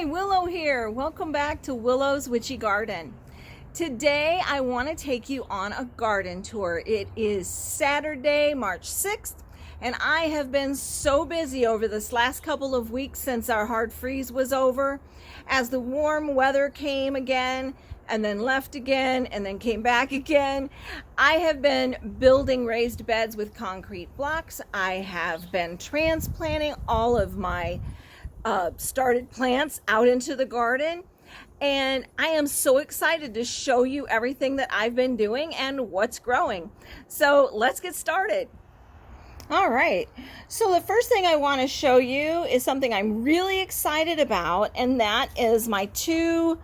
Hi, Willow here. Welcome back to Willow's Witchy Garden. Today I want to take you on a garden tour. It is Saturday, March 6th, and I have been so busy over this last couple of weeks since our hard freeze was over. As the warm weather came again, and then left again, and then came back again, I have been building raised beds with concrete blocks. I have been transplanting all of my started plants out into the garden, and I am so excited to show you everything that I've been doing and what's growing. So let's get started. All right, so the first thing I want to show you is something I'm really excited about, and that is my two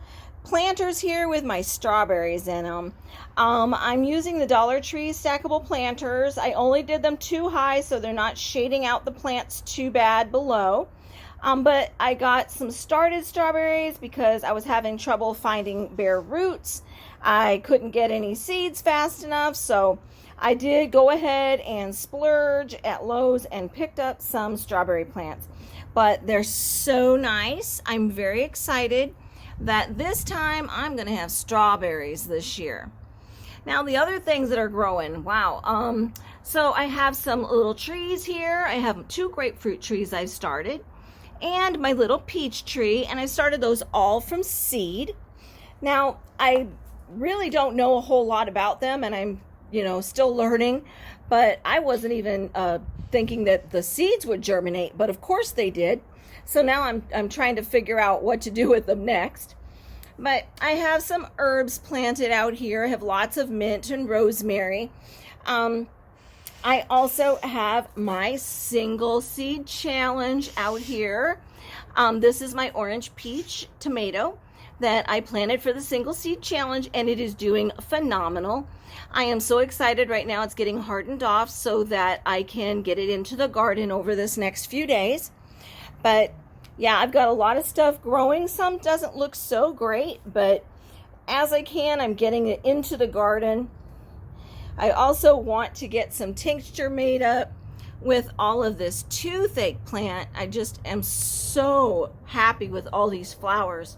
planters here with my strawberries in them. I'm using the Dollar Tree stackable planters. I only did them too high so they're not shading out the plants too bad below. But I got some started strawberries because I was having trouble finding bare roots. I couldn't get any seeds fast enough, so I did go ahead and splurge at Lowe's and picked up some strawberry plants. But they're so nice. I'm very excited that this time I'm going to have strawberries this year. Now the other things that are growing, wow. So I have some little trees here. I have two grapefruit trees I've started, and my little peach tree, and I started those all from seed. Now, I really don't know a whole lot about them, and I'm, still learning, but I wasn't even thinking that the seeds would germinate, but of course they did. So now I'm trying to figure out what to do with them next. But I have some herbs planted out here. I have lots of mint and rosemary. I also have my single seed challenge out here. This is my orange peach tomato that I planted for the single seed challenge, and it is doing phenomenal. I am so excited right now. It's getting hardened off so that I can get it into the garden over this next few days. But yeah, I've got a lot of stuff growing. Some doesn't look so great, but as I can, I'm getting it into the garden. I also want to get some tincture made up with all of this toothache plant. I just am so happy with all these flowers.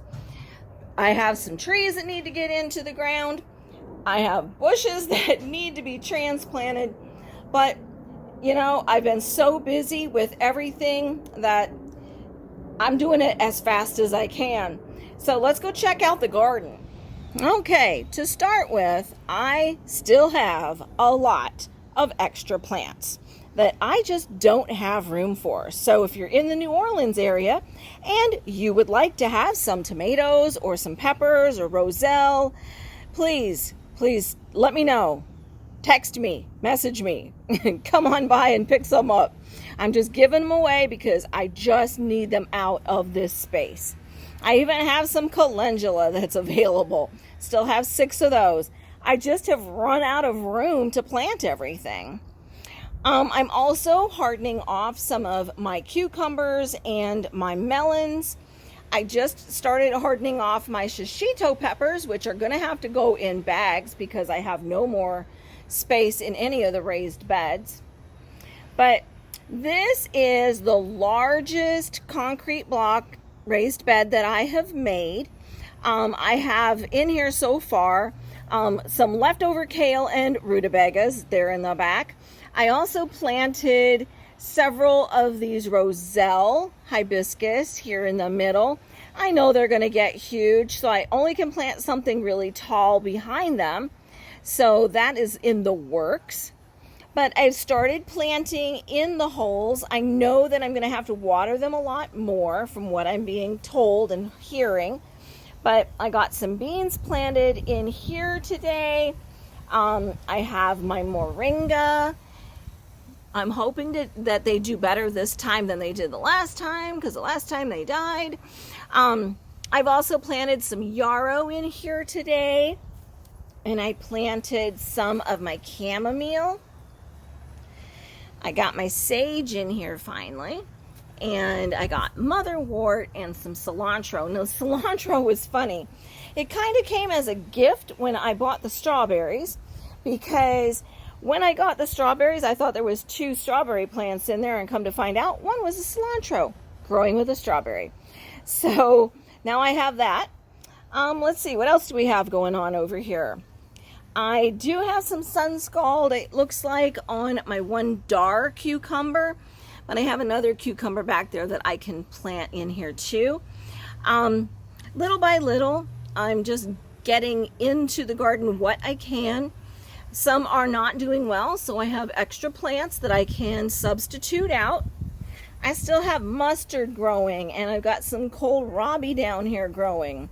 I have some trees that need to get into the ground. I have bushes that need to be transplanted. But, I've been so busy with everything that I'm doing it as fast as I can. So let's go check out the garden. Okay, to start with, I still have a lot of extra plants that I just don't have room for. So if you're in the New Orleans area and you would like to have some tomatoes or some peppers or roselle, please let me know. Text me, message me, come on by and pick some up. I'm just giving them away because I just need them out of this space. I even have some calendula that's available. Still have 6 of those. I just have run out of room to plant everything. I'm also hardening off some of my cucumbers and my melons. I just started hardening off my shishito peppers, which are going to have to go in bags because I have no more space in any of the raised beds. But this is the largest concrete block raised bed that I have made. I have in here so far some leftover kale and rutabagas. They're in the back. I also planted several of these roselle hibiscus here in the middle. I know they're going to get huge, so I only can plant something really tall behind them. So that is in the works. But I've started planting in the holes. I know that I'm going to have to water them a lot more from what I'm being told and hearing. But I got some beans planted in here today. I have my moringa. I'm hoping that they do better this time than they did the last time, because the last time they died. I've also planted some yarrow in here today. And I planted some of my chamomile. I got my sage in here finally, and I got motherwort and some cilantro. Now, cilantro was funny. It kind of came as a gift when I bought the strawberries, because when I got the strawberries, I thought there was 2 strawberry plants in there, and come to find out, one was a cilantro growing with a strawberry. So now I have that. Let's see, what else do we have going on over here? I do have some sun scald, it looks like, on my one dar cucumber, but I have another cucumber back there that I can plant in here too. Little by little, I'm just getting into the garden what I can. Some are not doing well, so I have extra plants that I can substitute out. I still have mustard growing, and I've got some kohlrabi down here growing.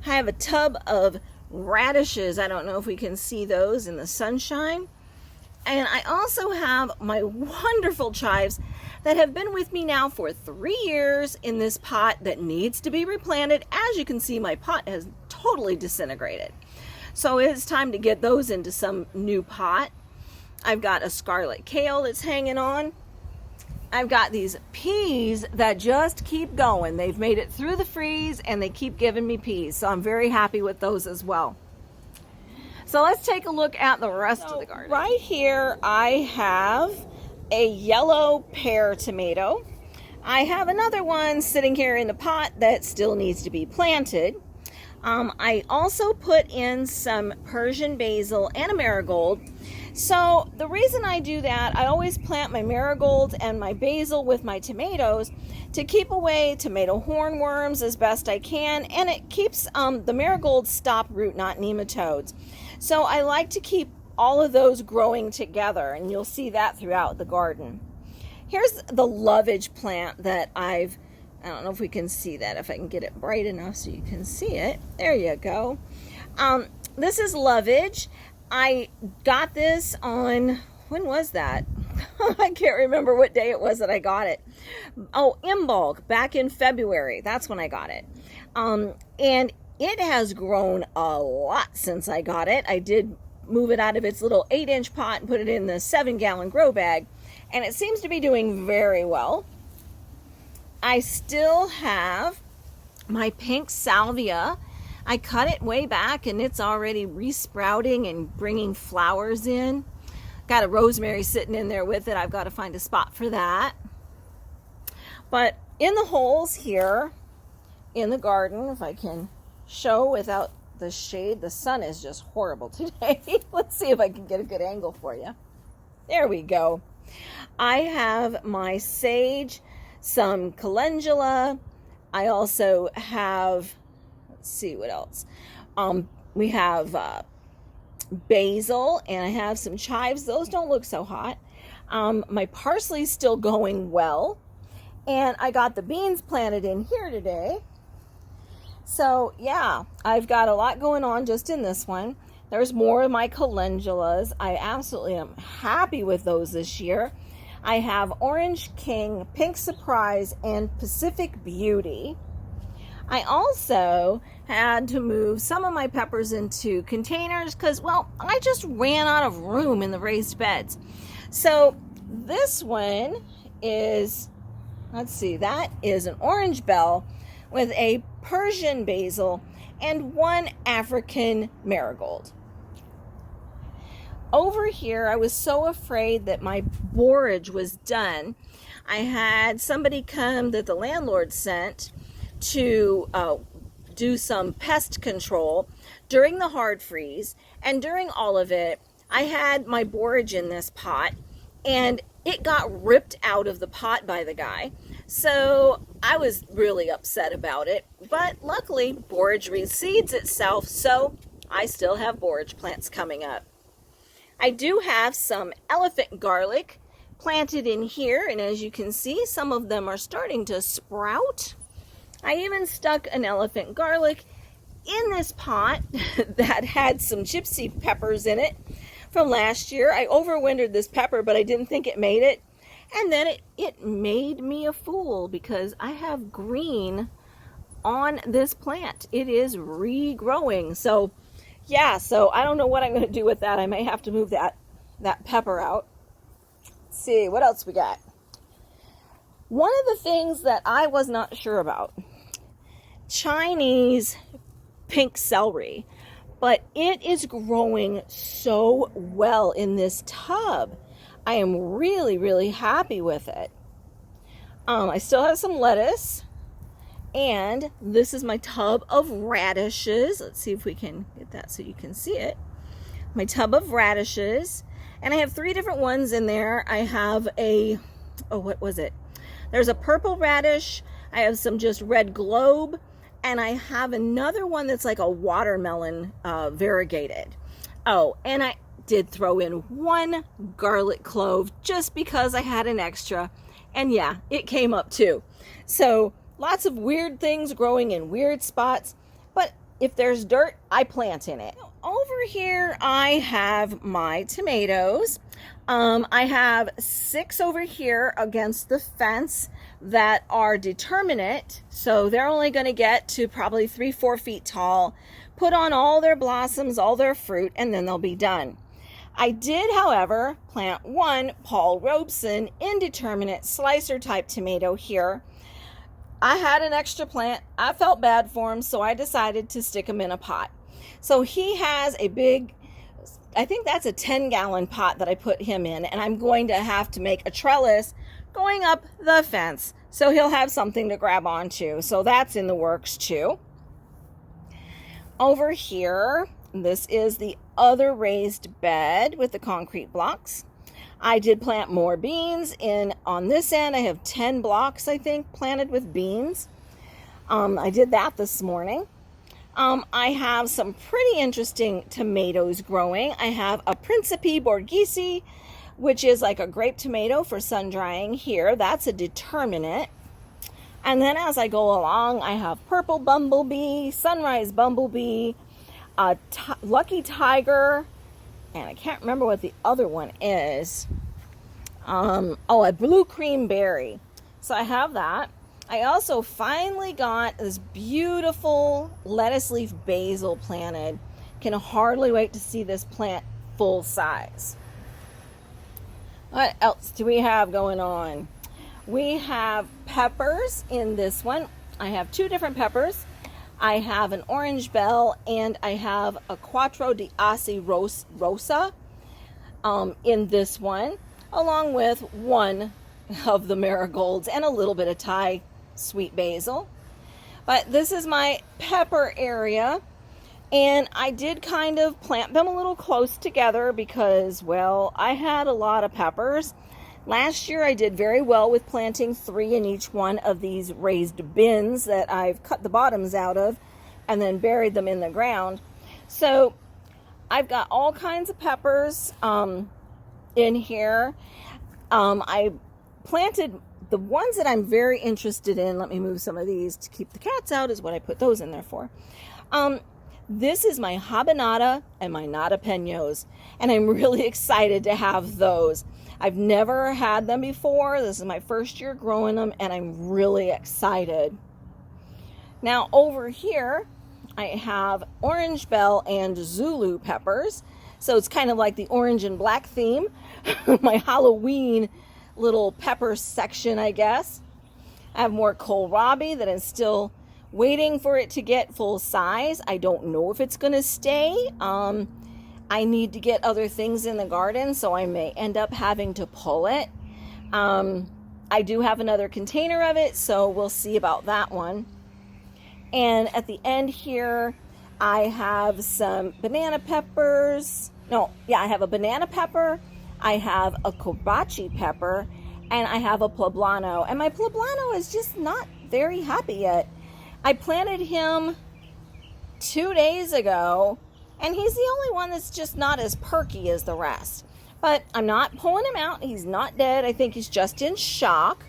I have a tub of radishes. I don't know if we can see those in the sunshine. And I also have my wonderful chives that have been with me now for 3 years in this pot that needs to be replanted. As you can see, my pot has totally disintegrated. So it's time to get those into some new pot. I've got a scarlet kale that's hanging on. I've got these peas that just keep going. They've made it through the freeze and they keep giving me peas. So I'm very happy with those as well. So let's take a look at the rest of the garden. Right here I have a yellow pear tomato. I have another one sitting here in the pot that still needs to be planted. I also put in some Persian basil and a marigold. So the reason I do that, I always plant my marigolds and my basil with my tomatoes to keep away tomato hornworms as best I can, and it keeps the marigolds stop root knot nematodes. So I like to keep all of those growing together, and you'll see that throughout the garden. Here's the lovage plant that I don't know if we can see that, if I can get it bright enough so you can see it. There you go. This is lovage. I got this on, when was that? I can't remember what day it was that I got it. Oh, in bulk, back in February. That's when I got it. And it has grown a lot since I got it. I did move it out of its little 8-inch pot and put it in the 7-gallon grow bag. And it seems to be doing very well. I still have my pink salvia. I cut it way back and it's already resprouting and bringing flowers in. Got a rosemary sitting in there with it. I've got to find a spot for that. But in the holes here in the garden, if I can show without the shade, the sun is just horrible today. Let's see if I can get a good angle for you. There we go. I have my sage, some calendula. I also have, let's see what else. We have basil, and I have some chives. Those don't look so hot. My parsley's still going well, and I got the beans planted in here today. So yeah, I've got a lot going on just in this one. There's more of my calendulas. I absolutely am happy with those this year. I have Orange King, Pink Surprise, and Pacific Beauty. I also had to move some of my peppers into containers because, well, I just ran out of room in the raised beds. So this one is, let's see, that is an orange bell with a Persian basil and one African marigold. Over here, I was so afraid that my borage was done. I had somebody come that the landlord sent to do some pest control during the hard freeze, and during all of it, I had my borage in this pot, and it got ripped out of the pot by the guy. So I was really upset about it, but luckily borage reseeds itself, so I still have borage plants coming up. I do have some elephant garlic planted in here, and as you can see, some of them are starting to sprout. I even stuck an elephant garlic in this pot that had some gypsy peppers in it from last year. I overwintered this pepper, but I didn't think it made it. And then it made me a fool because I have green on this plant. It is regrowing. So yeah, so I don't know what I'm going to do with that. I may have to move that pepper out. Let's see, what else we got? One of the things that I was not sure about, Chinese pink celery, but it is growing so well in this tub. I am really, really happy with it. I still have some lettuce, And this is my tub of radishes. Let's see if we can get that so you can see it. My tub of radishes. And I have 3 different ones in there. I have a, oh, what was it? There's a purple radish. I have some just red globe. And I have another one that's like a watermelon variegated. Oh, and I did throw in 1 garlic clove just because I had an extra. And yeah, it came up too. So lots of weird things growing in weird spots. But if there's dirt, I plant in it. Over here, I have my tomatoes. I have 6 over here against the fence that are determinate. So they're only going to get to probably 3-4 feet tall, put on all their blossoms, all their fruit, and then they'll be done. I did, however, plant 1 Paul Robeson indeterminate slicer type tomato here. I had an extra plant. I felt bad for him, so I decided to stick him in a pot. So he has a big, I think that's a 10-gallon pot that I put him in, and I'm going to have to make a trellis going up the fence so he'll have something to grab onto. So that's in the works too. Over here, this is the other raised bed with the concrete blocks. I did plant more beans in on this end. I have 10 blocks, I think, planted with beans. I did that this morning. I have some pretty interesting tomatoes growing. I have a Principe Borghese, which is like a grape tomato for sun drying here. That's a determinate. And then as I go along, I have purple bumblebee, sunrise bumblebee, a lucky tiger, and I can't remember what the other one is. A blue cream berry. So I have that. I also finally got this beautiful lettuce leaf basil planted. Can hardly wait to see this plant full size. What else do we have going on? We have peppers in this one. I have 2 different peppers. I have an orange bell and I have a Quattro di Assi Rosa in this one, along with 1 of the marigolds and a little bit of Thai sweet basil. But this is my pepper area, and I did kind of plant them a little close together because, well, I had a lot of peppers. Last year I did very well with planting 3 in each one of these raised bins that I've cut the bottoms out of and then buried them in the ground. So I've got all kinds of peppers in here. I planted the ones that I'm very interested in. Let me move some of these to keep the cats out is what I put those in there for. This is my habanada and my nata peños, and I'm really excited to have those. I've never had them before. This is my first year growing them, and I'm really excited. Now over here, I have orange bell and Zulu peppers. So it's kind of like the orange and black theme. My Halloween little pepper section, I guess. I have more kohlrabi that I'm still waiting for it to get full size. I don't know if it's going to stay. I need to get other things in the garden, so I may end up having to pull it. I do have another container of it, so we'll see about that one. And at the end here, I have some banana peppers. I have a banana pepper, I have a kobachi pepper, and I have a poblano. And my poblano is just not very happy yet. I planted him 2 days ago, and he's the only one that's just not as perky as the rest. But I'm not pulling him out. He's not dead. I think he's just in shock.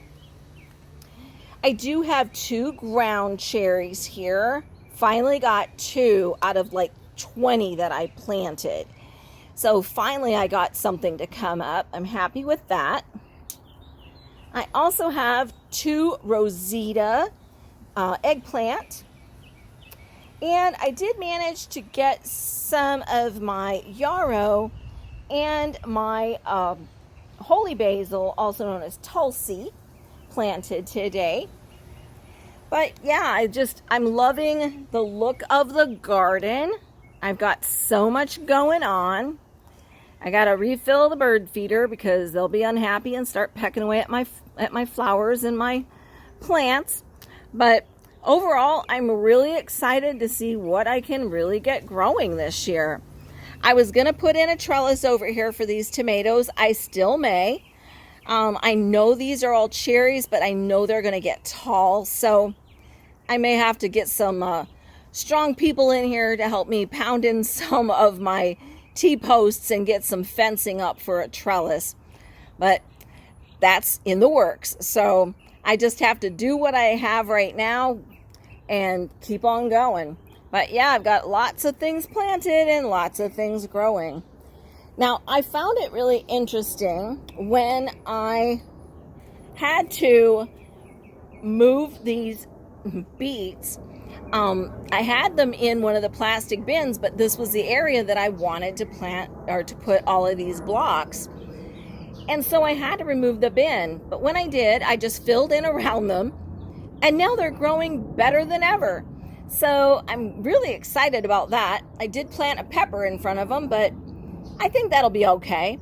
I do have 2 ground cherries here. Finally got 2 out of like 20 that I planted. So finally I got something to come up. I'm happy with that. I also have 2 Rosita eggplant. And I did manage to get some of my yarrow and my holy basil, also known as Tulsi, planted today. But yeah, I'm loving the look of the garden. I've got so much going on. I got to refill the bird feeder because they'll be unhappy and start pecking away at my flowers and my plants. But Overall, I'm really excited to see what I can really get growing this year. I was going to put in a trellis over here for these tomatoes. I still may. I know these are all cherries, but I know they're going to get tall, so I may have to get some strong people in here to help me pound in some of my T-posts and get some fencing up for a trellis. But that's in the works, so I just have to do what I have right now and keep on going. But yeah, I've got lots of things planted and lots of things growing. Now, I found it really interesting when I had to move these beets. I had them in one of the plastic bins, but this was the area that I wanted to plant or to put all of these blocks. And so I had to remove the bin. But when I did, I just filled in around them, and now they're growing better than ever. So I'm really excited about that. I did plant a pepper in front of them, but I think that'll be okay.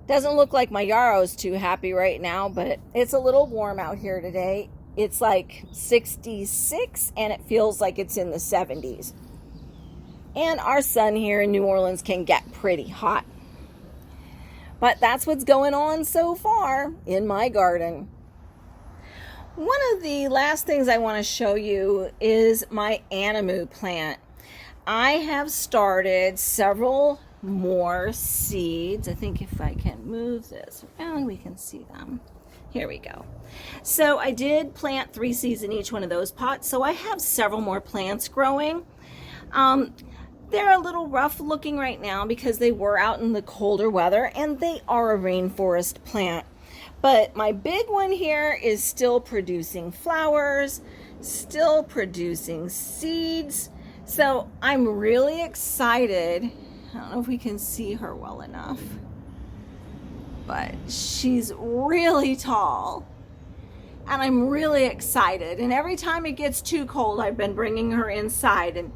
Doesn't look like my yarrow's too happy right now, but it's a little warm out here today. It's like 66 and it feels like it's in the 70s. And our sun here in New Orleans can get pretty hot. But that's what's going on so far in my garden. One of the last things I want to show you is my animu plant. I have started several more seeds. I think if I can move this around, we can see them. Here we go. So I did plant 3 seeds in each one of those pots, so I have several more plants growing. They're a little rough looking right now because they were out in the colder weather, and they are a rainforest plant. But my big one here is still producing flowers, still producing seeds. So I'm really excited. I don't know if we can see her well enough, but she's really tall and I'm really excited. And every time it gets too cold, I've been bringing her inside, and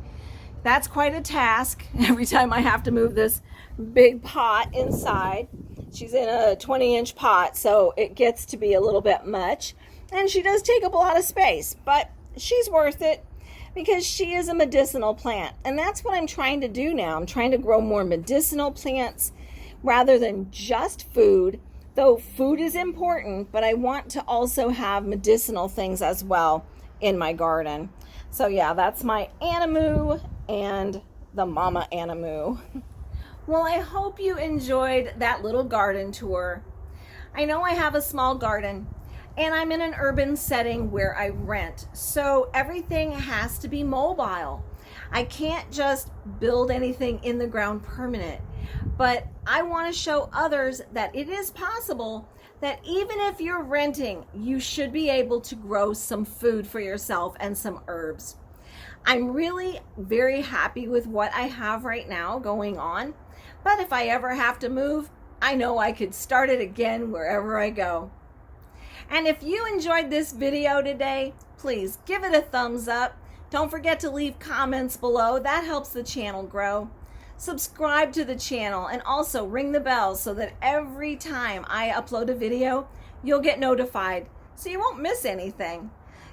that's quite a task. Every time I have to move this big pot inside. She's in a 20-inch pot, so it gets to be a little bit much, and she does take up a lot of space, but she's worth it, because she is a medicinal plant, and that's what I'm trying to do now. I'm trying to grow more medicinal plants rather than just food, though food is important, but I want to also have medicinal things as well in my garden. So yeah, that's my animu and the mama animu. Well, I hope you enjoyed that little garden tour. I know I have a small garden, and I'm in an urban setting where I rent, so everything has to be mobile. I can't just build anything in the ground permanent, but I want to show others that it is possible that even if you're renting, you should be able to grow some food for yourself and some herbs. I'm really very happy with what I have right now going on, but if I ever have to move, I know I could start it again wherever I go. And if you enjoyed this video today, please give it a thumbs up. Don't forget to leave comments below. That helps the channel grow. Subscribe to the channel and also ring the bell so that every time I upload a video, you'll get notified so you won't miss anything.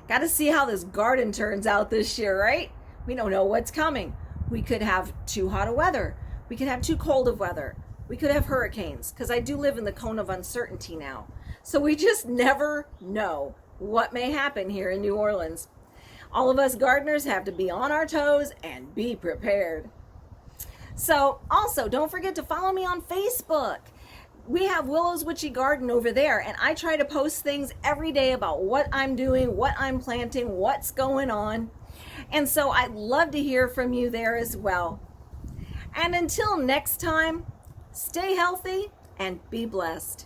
Got to see how this garden turns out this year, right? We don't know what's coming. We could have too hot of weather. We could have too cold of weather. We could have hurricanes, because I do live in the cone of uncertainty now. So we just never know what may happen here in New Orleans. All of us gardeners have to be on our toes and be prepared. So also, don't forget to follow me on Facebook. We have Willow's Witchy Garden over there, and I try to post things every day about what I'm doing, what I'm planting, what's going on. And so I'd love to hear from you there as well. And until next time, stay healthy and be blessed.